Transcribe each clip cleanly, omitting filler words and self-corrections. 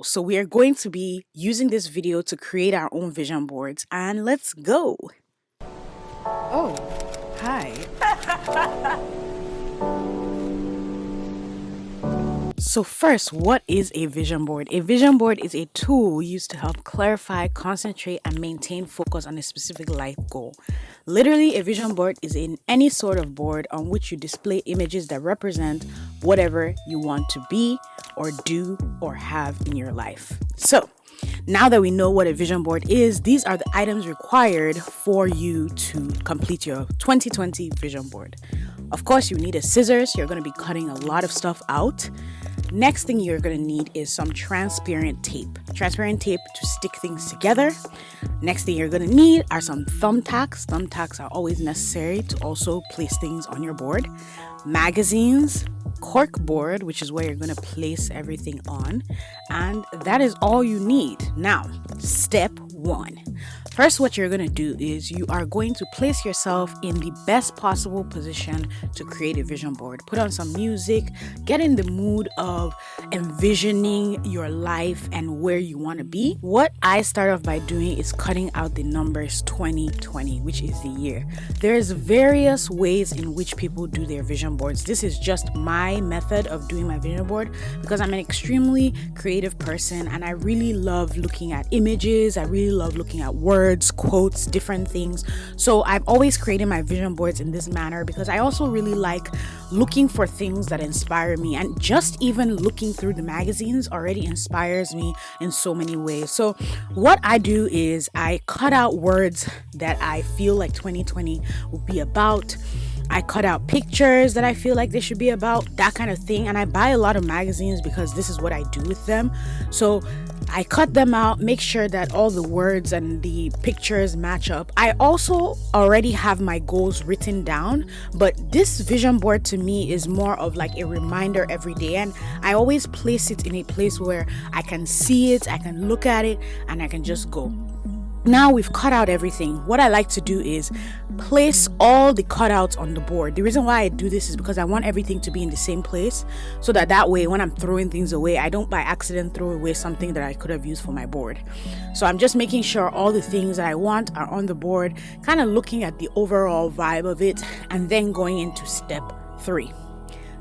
So we are going to be using this video to create our own vision boards, and let's go. Oh, hi. So first, what is a vision board? A vision board is a tool used to help clarify, concentrate, and maintain focus on a specific life goal. Literally, a vision board is any sort of board on which you display images that represent whatever you want to be or do or have in your life. So now that we know what a vision board is, these are the items required for you to complete your 2020 vision board. Of course, you need a scissors. You're going to be cutting a lot of stuff out. Next thing you're going to need is some transparent tape to stick things together. Next thing you're going to need are some thumbtacks. Thumbtacks are always necessary to also place things on your board. Magazines, cork board, which is where you're going to place everything on, and that is all you need. Now, step 1. First, what you're going to do is you are going to place yourself in the best possible position to create a vision board. Put on some music, get in the mood of envisioning your life and where you want to be. What I start off by doing is cutting out the numbers 2020, which is the year. There's various ways in which people do their vision boards. This is just my method of doing my vision board because I'm an extremely creative person and I really love looking at images. I really love looking at words, quotes, different things. So I've always created my vision boards in this manner because I also really like looking for things that inspire me, and just even looking through the magazines already inspires me in so many ways. So what I do is I cut out words that I feel like 2020 will be about. I cut out pictures that I feel like they should be about, that kind of thing. And I buy a lot of magazines because this is what I do with them. So I cut them out, make sure that all the words and the pictures match up. I also already have my goals written down, but this vision board to me is more of like a reminder every day. And I always place it in a place where I can see it, I can look at it, and I can just go. Now we've cut out everything. What I like to do is place all the cutouts on the board. The reason why I do this is because I want everything to be in the same place so that way when I'm throwing things away, I don't by accident throw away something that I could have used for my board. So I'm just making sure all the things that I want are on the board, kind of looking at the overall vibe of it, and then going into step 3.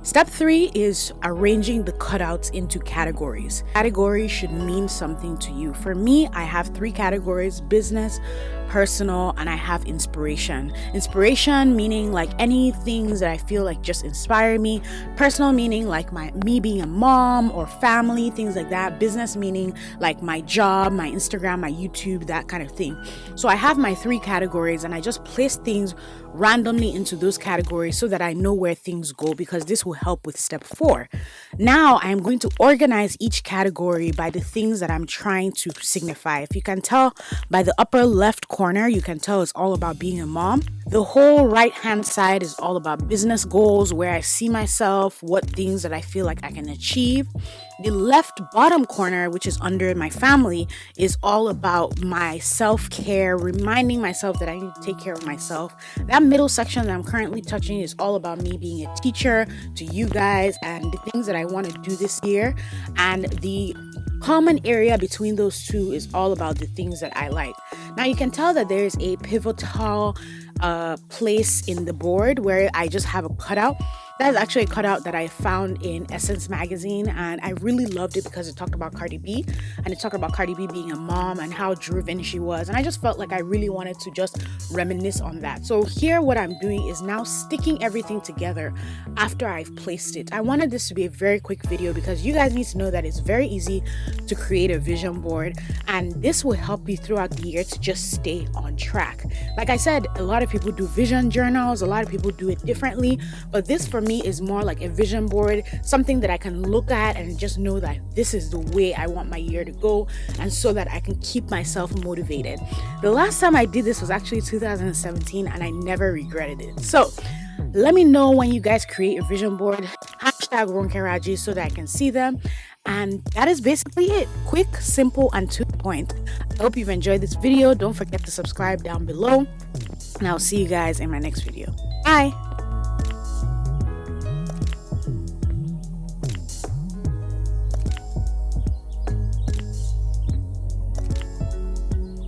Step 3 is arranging the cutouts into categories. Categories should mean something to you. For me, I have 3 categories: business, personal, and I have inspiration. Inspiration meaning like any things that I feel like just inspire me. Personal meaning like me being a mom or family, things like that. Business meaning like my job, my Instagram, my YouTube, that kind of thing. So I have my 3 categories and I just place things randomly into those categories so that I know where things go, because this will help with step 4. Now I'm going to organize each category by the things that I'm trying to signify. If you can tell by the upper left corner, you can tell it's all about being a mom. The whole right hand side is all about business goals, where I see myself, what things that I feel like I can achieve. The left bottom corner, which is under my family, is all about my self-care, reminding myself that I need to take care of myself. That middle section that I'm currently touching is all about me being a teacher to you guys and the things that I want to do this year. And the common area between those two is all about the things that I like. Now you can tell that there's a pivotal place in the board where I just have a cutout. That is actually a cutout that I found in Essence magazine, and I really loved it because it talked about Cardi B, and it talked about Cardi B being a mom and how driven she was, and I just felt like I really wanted to just reminisce on that. So here what I'm doing is now sticking everything together after I've placed it. I wanted this to be a very quick video because you guys need to know that it's very easy to create a vision board, and this will help you throughout the year to just stay on track. Like I said, a lot of people do vision journals, a lot of people do it differently, but this for me is more like a vision board, something that I can look at and just know that this is the way I want my year to go, and so that I can keep myself motivated. The last time I did this was actually 2017 and I never regretted it. So let me know when you guys create a vision board, hashtag Ronkeraji, so that I can see them. And that is basically it. Quick, simple, and to the point. I hope you've enjoyed this video. Don't forget to subscribe down below, and I'll see you guys in my next video. Bye.